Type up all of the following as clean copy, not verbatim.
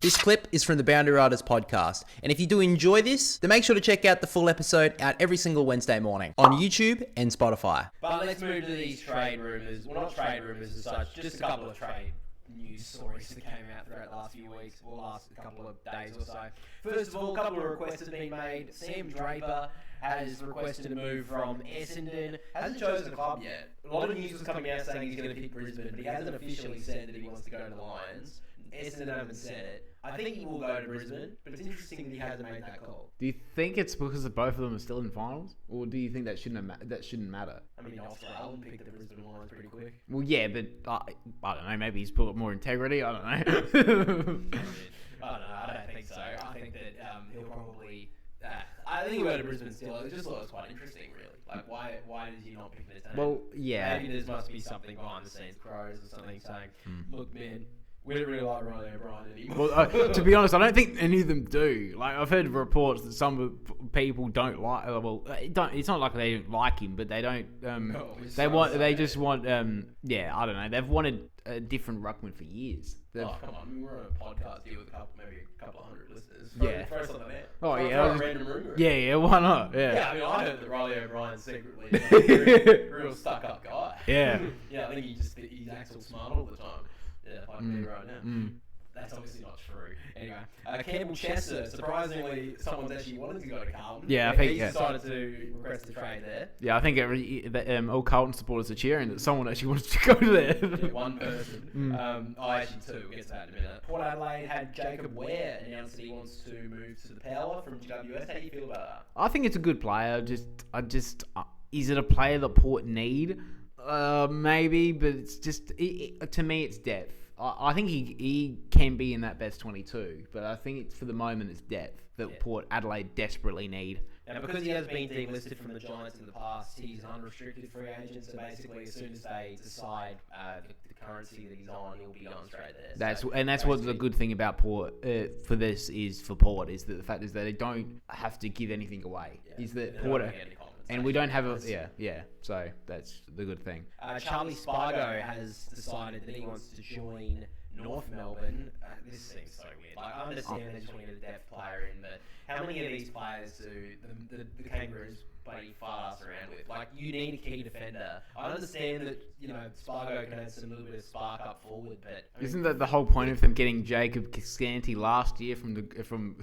This clip is from the Boundary Riders podcast, and if you do enjoy this, then make sure to check out the full episode out every single Wednesday morning on YouTube and Spotify. But let's move to these trade rumours. Well, not trade rumours as such, just a couple of trade news stories that came out throughout the last few weeks, or last couple of days or so. First of all, a couple of requests have been made. Sam Draper has requested a move from Essendon. Hasn't chosen a club yet. A lot of news was coming out saying he's going to pick Brisbane, but he hasn't officially said that he wants to go to the Lions. Essendon haven't said it. I think he will go to Brisbane, but it's interesting that he hasn't made that call. Do you think it's because both of them are still in finals, or do you think that shouldn't matter? I mean, Australian picked the Brisbane Lions pretty quick. Well, yeah, but I don't know. Maybe he's put more integrity. I don't know. I don't think so. I think that he'll probably. I think he'll go to Brisbane still. It just looks quite interesting, really. Like, why does he not pick an Essendon? Well, yeah. Maybe there must be something behind the scenes, pros or something saying, "Look, man, we don't really like Riley O'Brien anymore." Well, to be honest, I don't think any of them do. Like, I've heard reports that some people don't like. Well, it's not like they don't like him, but they don't. They just want. Yeah, I don't know. They've wanted a different ruckman for years. Come on, I mean, we're on a podcast here with maybe a couple of hundred listeners. Throw something out. Oh throw yeah, a random rumor. Yeah, why not? Yeah, I mean, I heard that Riley O'Brien's secretly real stuck-up guy. Yeah. Yeah, I think he's Axel smart all the time. Yeah, like me right now. That's obviously not true. Anyway, Campbell Chester, surprisingly, someone's actually wanted to go to Carlton. Yeah, I think he's decided to request a trade there. Yeah, I think all Carlton supporters are cheering that someone actually wants to go there. Yeah, one person. Actually two. We'll get to that in a minute. Port Adelaide had Jacob Ware announce that he wants to move to the Power from GWS. How do you feel about that? I think it's a good player. Is it a player that Port need? Maybe, but it's just to me, it's depth. I think he can be in that best 22, but I think for the moment it's depth that Port Adelaide desperately need. And because he has been delisted from the Giants in the past, he's an unrestricted free agent. So basically, as soon as they decide the currency that he's on, he'll be going straight there. That's what the good thing about Port for this is for Port is that the fact is that they don't have to give anything away. Yeah. Is that Port? And we don't have so that's the good thing. Charlie Spargo has decided that he wants to join North Melbourne. This seems so weird. Like, I understand they just want to get a depth player in, but how many of these players do the Kangaroos bloody fast around with? Like, you need a key defender. I understand that, Spargo can add some little bit of spark up forward, but isn't that the whole point of them getting Jacob Cascanti last year from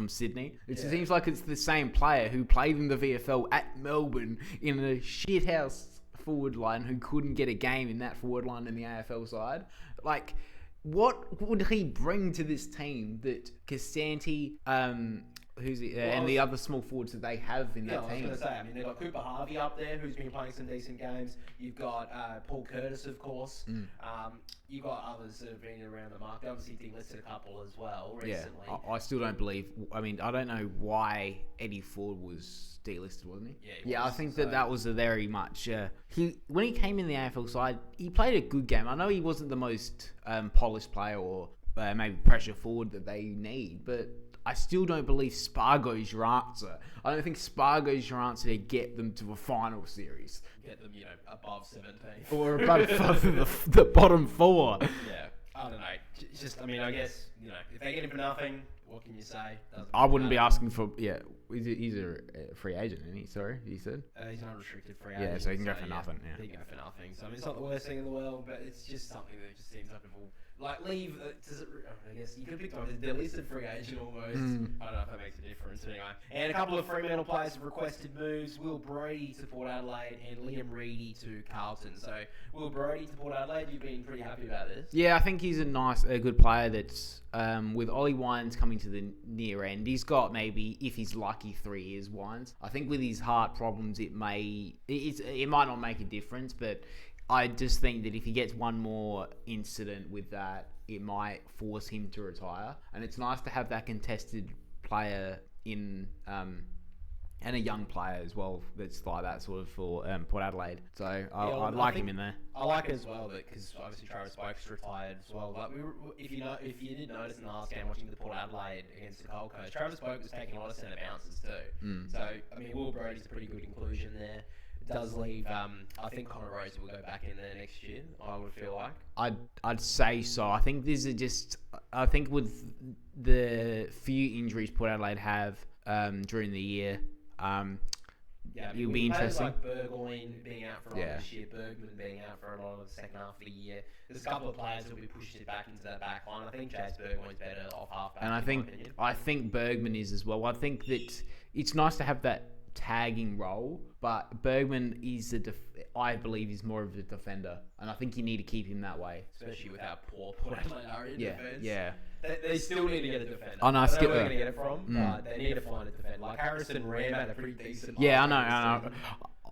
Sydney? It seems like it's the same player who played in the VFL at Melbourne in a shithouse forward line who couldn't get a game in that forward line in the AFL side. Like, what would he bring to this team that Cassanti, and the other small forwards that they have in that team? I was going to say, they've got Cooper Harvey up there, who's been playing some decent games. You've got Paul Curtis, of course. You've got others that have been around the market. Obviously, delisted a couple as well recently. Yeah, I still don't believe. I don't know why Eddie Ford was delisted, wasn't he? Yeah, I think that was a very much. When he came in the AFL side, he played a good game. I know he wasn't the most polished player or maybe pressure forward that they need, but I still don't believe Spargo's your answer. I don't think Spargo's your answer to get them to a final series. Get them, above 17. Or above the bottom four. Yeah, I don't know. Just, I guess, if they get him for nothing, what can you say? I wouldn't be asking for, he's a free agent, isn't he? Sorry, he said? He's an unrestricted free agent. Yeah, so he can go for nothing. Yeah. He can go for nothing. So, it's not the worst thing in the world, but it's just something that just seems like a full... Like, leave... I guess you could pick on they're listed free agent almost. I don't know if that makes a difference anyway. And a couple of Fremantle players have requested moves. Will Brody to Port Adelaide and Liam Reedy to Carlton. So, Will Brody to Port Adelaide, you've been pretty happy about this? Yeah, I think he's a good player that's... with Ollie Wines coming to the near end, he's got maybe, if he's lucky, 3 years Wines. I think with his heart problems, it might not make a difference, but I just think that if he gets one more incident with that, it might force him to retire. And it's nice to have that contested player in, and a young player as well that's like that sort of for Port Adelaide. So I'd like him in there. I like it as well, because obviously Travis Boak's retired as well. Like if you did notice in the last game watching the Port Adelaide against the Gold Coast, Travis Boak was taking a lot of centre bounces too. So Will Brody's a pretty good inclusion there. It does leave. I think Connor Rose will go back in there next year. I would feel like. I'd say so. I think this is just I think with the few injuries Port Adelaide have during the year, it'll be interesting. Like Burgoyne being out for a lot this year, Bergman being out for a lot of the second half of the year. There's a couple of players that will be pushed back into that back line. I think Chase Burgoyne's better off half back. And I think Bergman is as well. I think that it's nice to have that tagging role, but Bergman is I believe he's more of a defender, and I think you need to keep him that way. Especially with how poor Port Adelaide are in defence. Yeah. They still need to get a defender. I know. I don't know where they're going to get it from, but they need to find a defender. Like Harrison Ram had a pretty decent. Yeah, I know.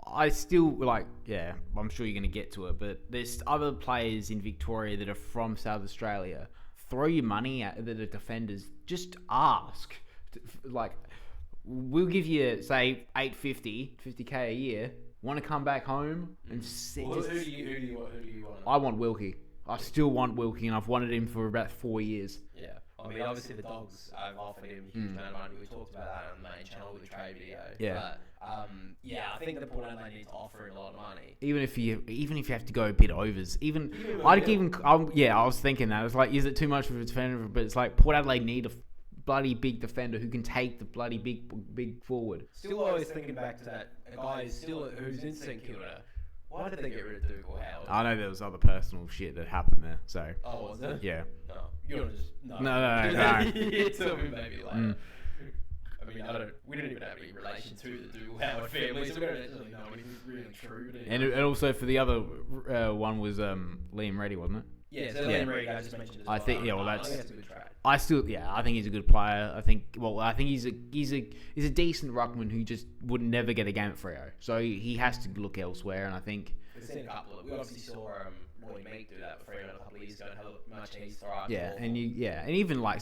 I still I'm sure you're going to get to it, but there's other players in Victoria that are from South Australia. Throw your money at the defenders. Just ask. Like, we'll give you, say, $50K a year. Want to come back home and sit? Who do you want? I want Wilkie. I still want Wilkie, and I've wanted him for about 4 years. Yeah. I mean, obviously the Dogs have offered him a huge amount of money. We talked about that on the main channel with the trade video. Yeah. But, I think the Port Adelaide needs to offer him a lot of money. Even if you have to go a bit overs, I was thinking that. It's like, is it too much for a defender? But it's like Port Adelaide need a bloody big defender who can take the bloody big forward. Still always thinking back to that, a guy who's in St Kilda. Why did they get rid of Dougal Howard? I know there was other personal shit that happened there. So. Oh, was it? Yeah. No, you're just no. No. Tell me maybe later. I mean, we don't even have any relation to the Dougal Howard family, so we don't actually know anything really true. And also for the other one was Liam Reddy, wasn't it? Yeah, so Liam Reddy, I just mentioned as well. I think I think that's a good trade. I think he's a good player. I think he's a decent ruckman who just would never get a game at Freo. So he has to look elsewhere, and I think we've seen a couple of. We obviously saw Roy Meek do that for Fremantle a couple of years ago and how much he's thrived. And even like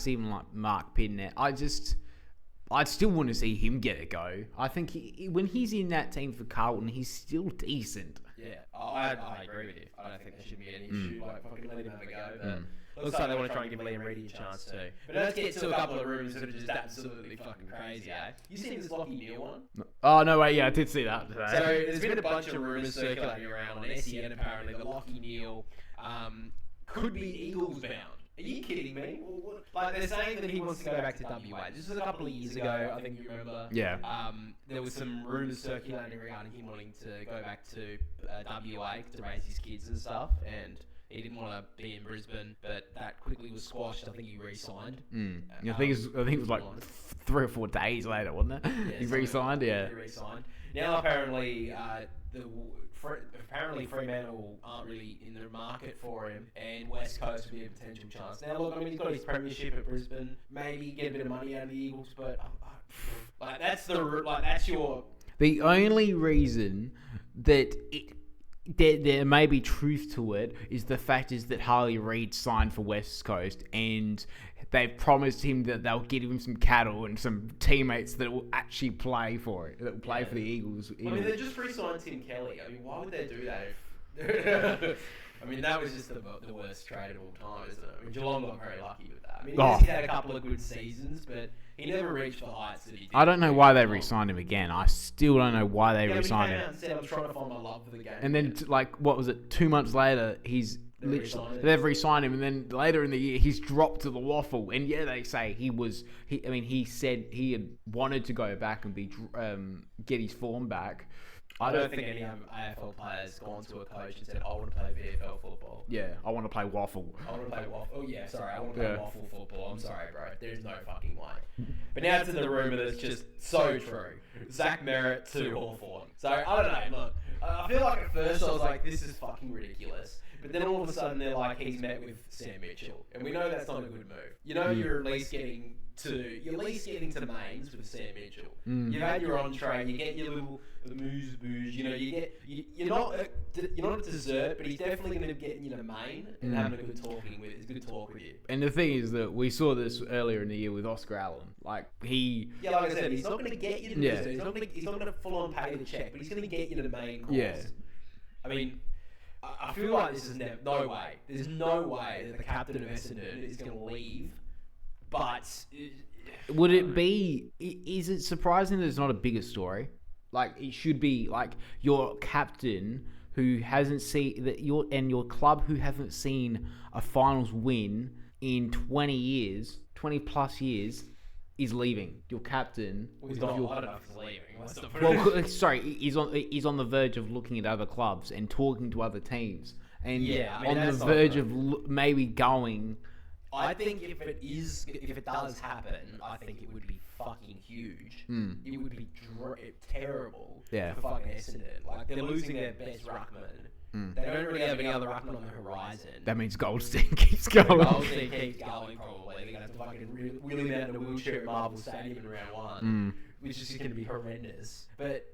Mark Pidnett, I'd still want to see him get a go. I think when he's in that team for Carlton, he's still decent. Yeah, I agree with you. I don't think there should be any issue. Like, fucking let him have a go. But looks like they want to try and give Liam Reddy a chance too. But let's get to a couple of rumours that are just absolutely fucking crazy, eh? You seen this Lachie Neale one? Oh, no way. Yeah, I did see that. So there's been a bunch of rumours circulating around on SEN apparently that Lachie Neale could be Eagles bound. Are you kidding me? Like, they're saying that he wants to go back to WA. This was a couple of years ago, I think you remember. Yeah. There was some rumours circulating regarding him wanting to go back to WA to raise his kids and stuff, and he didn't want to be in Brisbane, but that quickly was squashed. I think he re-signed. I think it was like 3 or 4 days later, wasn't it? Yeah, he re-signed, yeah. He re-signed. Now apparently Fremantle aren't really in the market for him, and West Coast would be a potential chance. Now look, I mean, he's got his premiership at Brisbane. Maybe get a bit of money out of the Eagles, but that's your. The only reason that there may be truth to it is the fact is that Harley Reid signed for West Coast, and they've promised him that they'll give him some cattle and some teammates that will actually play for it, that will play for the Eagles. I mean, they just re-signed Tim Kelly. I mean, why would they do that? I mean, that was just the worst trade of all time, isn't it? I mean, Geelong got very lucky with that. I mean, he's had a couple of good seasons, but he never reached the heights that he did. I don't know why they re-signed him again. I still don't know why they re-signed him. And said, I'm trying to find my love for the game. And then, what was it? 2 months later, they've re-signed him, and then later in the year, he's dropped to the waffle. And yeah, they say he said he had wanted to go back and get his form back. I don't think any AFL players gone to a coach and said, I want to play VFL football. Yeah, I want to play waffle. I want to play waffle. Oh, yeah, sorry. I want to play waffle football. I'm sorry, bro. There's no fucking way. But now to the rumour that's just so true. Zach Merrett to Hawthorn. So, I don't know. Look, I feel like at first I was like, this is fucking ridiculous. But then all of a sudden they're like, he's met with Sam Mitchell. And we know that's not a good move. You know, you're at least getting to mains with Sam Mitchell. You've had your entree, you get your little amuse bouche, you know, you're not a dessert, but he's definitely going to get you to main and having a good talk with you. And the thing is that we saw this earlier in the year with Oscar Allen. Like like I said, he's not going to get you to dessert. He's not going to full on pay the check, but he's going to get you to the main course. Yeah. I mean, I feel like this is no way. There's no way that the captain of Essendon is going to leave. But would it be? Is it surprising that it's not a bigger story? Like, it should be like your captain who hasn't seen that your club who haven't seen a finals win in 20 plus years, is leaving. Your captain. He's not. I don't know if he's leaving. What's the Well, sorry, he's on the verge of looking at other clubs and talking to other teams, and on the verge of maybe going. I think if it does happen, I think it would be fucking huge. It would be terrible for fucking Essendon. Like, they're losing their best ruckman. They don't really have any other ruckman on the horizon. That means Goldstein keeps going. Goldstein keeps going, probably. They're going to have to fucking wheel him out in a wheelchair at Marvel Stadium in round 1, which is just going to be horrendous. But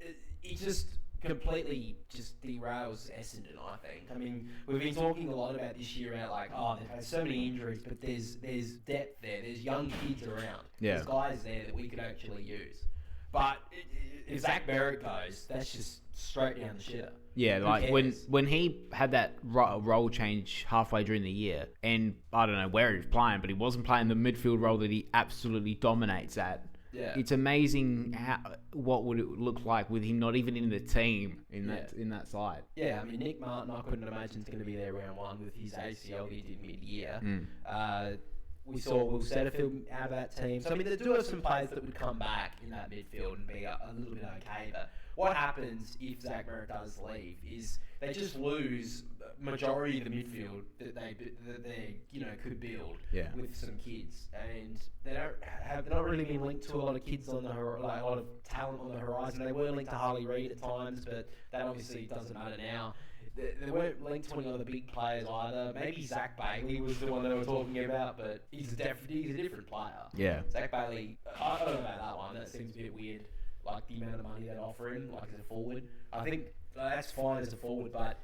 it just completely just derails Essendon, I think. I mean, we've been talking a lot about this year about, like, they've had so many injuries, but there's depth there. There's young kids around. Yeah. There's guys there that we could actually use. But if Zach Merrett goes, that's just straight down the shitter. Yeah, like when he had that role change halfway during the year, and I don't know where he was playing, but he wasn't playing the midfield role that he absolutely dominates at. Yeah. It's amazing what would it look like with him not even in the team in that side. Yeah, I mean, Nick Martin, I couldn't imagine is going to be there round 1 with his ACL he did mid-year. We saw Will Setterfield out of that team. So, I mean, they do have some players that would come back in that midfield and be a little bit okay. But what happens if Zach Merrett does leave is they just lose majority of the midfield that they could build with some kids, and they're not really been linked to a lot of kids on a lot of talent on the horizon. They were linked to Harley Reid at times, but that obviously doesn't matter now. They weren't linked to any other big players either. Maybe Zach Bailey was the one they were talking about, but he's a different player. Yeah, Zach Bailey. I don't know about that one. That seems a bit weird. Like the amount of money they offer him, like as a forward. I think that's fine as a forward, but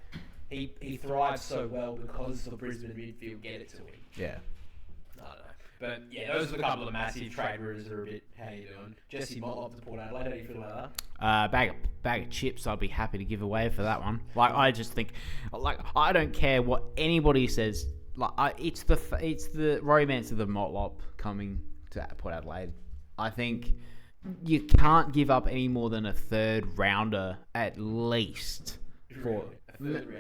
he thrives so well because the Brisbane midfield get it to him. Yeah. I don't know. But yeah, those are a couple of massive trade rumours that are a bit. How you doing, Jesse Motlop to Port Adelaide? How do you feel about that? Bag of chips. I'd be happy to give away for that one. Like, I just think, like, I don't care what anybody says. Like, it's the romance of the Motlop coming to Port Adelaide. I think you can't give up any more than a third rounder at least. For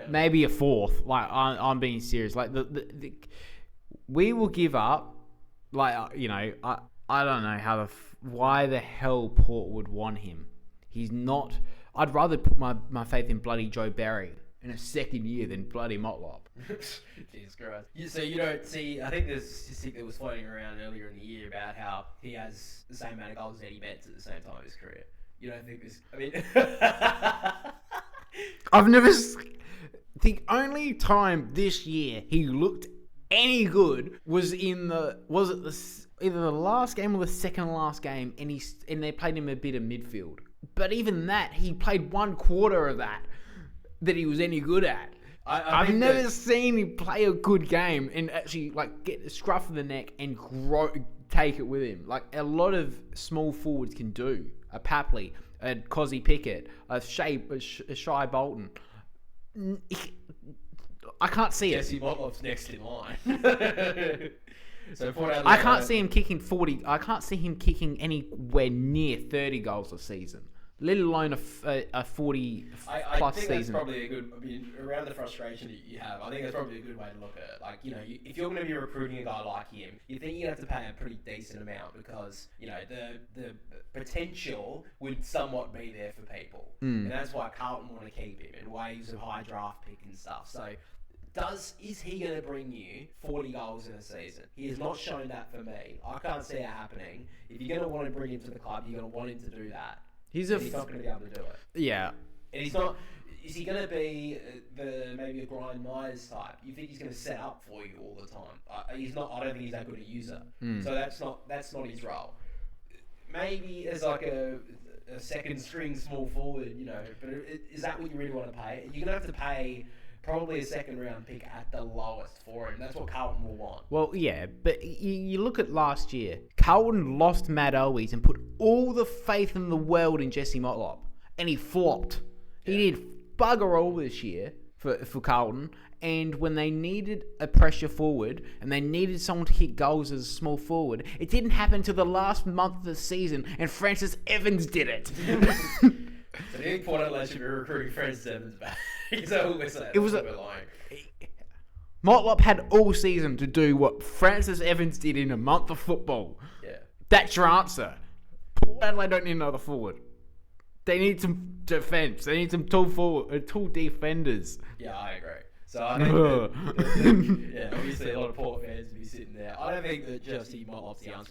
maybe a fourth. Like, I'm being serious. Like, we will give up. Like, I don't know why the hell Port would want him. He's not. I'd rather put my faith in bloody Joe Barry in a second year than bloody Motlop. Jesus Christ. So you don't see. I think there's a statistic that was floating around earlier in the year about how he has the same amount of goals as Eddie Betts at the same time of his career. You don't think this? I mean, I've never. The only time this year he looked any good was either the last game or the second last game, and they played him a bit of midfield. But even that, he played 1/4 of that he was any good at. I've never seen him play a good game and actually like get the scruff of the neck and take it with him. Like a lot of small forwards can do. A Papley, a Cozzy Pickett, a Shy Bolton. I can't see it. Jesse Motlop's next in line. So I can't see him kicking 40. I can't see him kicking anywhere near 30 goals a season, let alone a 40 plus season. I think that's probably a good. I mean, around the frustration that you have, I think that's probably a good way to look at it. Like, if you're going to be recruiting a guy like him, you think you're going to have to pay a pretty decent amount because the potential would somewhat be there for people, and that's why Carlton want to keep him and why he's a high draft pick and stuff. So. Is he going to bring you 40 goals in a season? He has not shown that for me. I can't see it happening. If you're going to want to bring him to the club, you're going to want him to do that. He's not going to be able to do it. Yeah. And he's not. Is he going to be maybe a Brian Myers type? You think he's going to set up for you all the time? He's not. I don't think he's that good a user. So that's not his role. Maybe as like a second string small forward, But is that what you really want to pay? You're going to have to pay. Probably a second round pick at the lowest for him. That's what Carlton will want. Well, yeah, but you look at last year. Carlton lost Matt Owies and put all the faith in the world in Jesse Motlop. And he flopped. Yeah. He did bugger all this year for Carlton. And when they needed a pressure forward and they needed someone to kick goals as a small forward, it didn't happen until the last month of the season and Francis Evans did it. So do you think Port Adelaide should be recruiting Francis Evans back? It was Motlop had all season to do what Francis Evans did in a month of football. Yeah. That's your answer. Port Adelaide don't need another forward. They need some defence. They need some tall defenders. Yeah, I agree. So I think that, obviously a lot of Port fans will be sitting there. I don't think that Jesse Motlop's the answer.